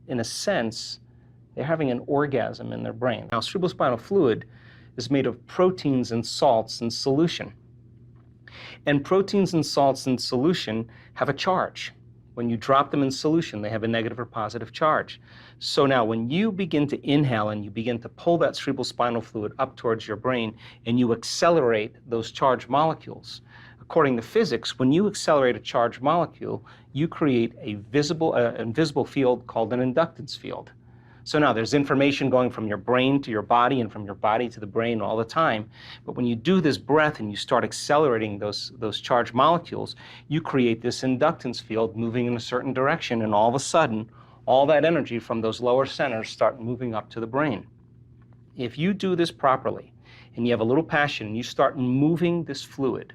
in a sense, they're having an orgasm in their brain. Now, cerebrospinal fluid is made of proteins and salts in solution. And proteins and salts in solution have a charge. When you drop them in solution, they have a negative or positive charge. So now when you begin to inhale and you begin to pull that cerebrospinal fluid up towards your brain and you accelerate those charged molecules, according to physics, when you accelerate a charged molecule, you create a invisible field called an inductance field. So now there's information going from your brain to your body and from your body to the brain all the time. But when you do this breath and you start accelerating those charged molecules, you create this inductance field moving in a certain direction, and all of a sudden, all that energy from those lower centers start moving up to the brain. If you do this properly and you have a little passion and you start moving this fluid,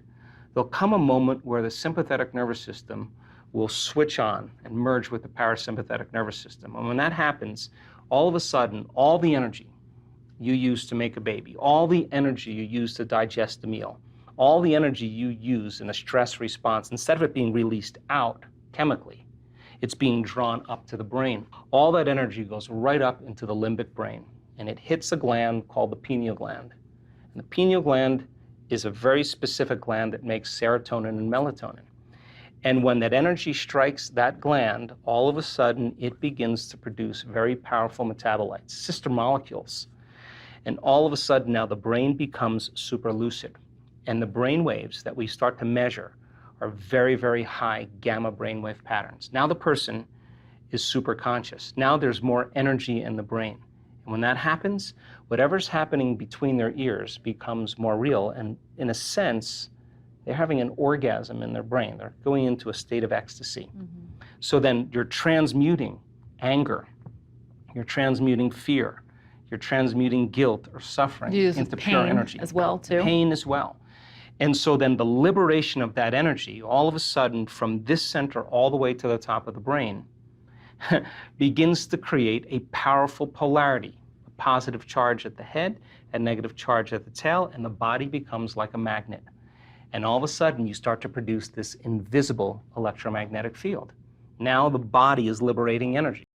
there'll come a moment where the sympathetic nervous system will switch on and merge with the parasympathetic nervous system. And when that happens, all of a sudden, all the energy you use to make a baby, all the energy you use to digest a meal, all the energy you use in a stress response, instead of it being released out chemically, it's being drawn up to the brain. All that energy goes right up into the limbic brain, and it hits a gland called the pineal gland. And the pineal gland is a very specific gland that makes serotonin and melatonin. And when that energy strikes that gland, all of a sudden it begins to produce very powerful metabolites, sister molecules. And all of a sudden now the brain becomes super lucid. And the brain waves that we start to measure are very, very high gamma brainwave patterns. Now the person is super conscious. Now there's more energy in the brain. And when that happens, whatever's happening between their ears becomes more real. And in a sense, they're having an orgasm in their brain. They're going into a state of ecstasy. Mm-hmm. So then you're transmuting anger, you're transmuting fear, you're transmuting guilt or suffering into pure energy. As well, too. Pain as well. And so then the liberation of that energy, all of a sudden from this center all the way to the top of the brain, begins to create a powerful polarity, a positive charge at the head, a negative charge at the tail, and the body becomes like a magnet. And all of a sudden, you start to produce this invisible electromagnetic field. Now the body is liberating energy.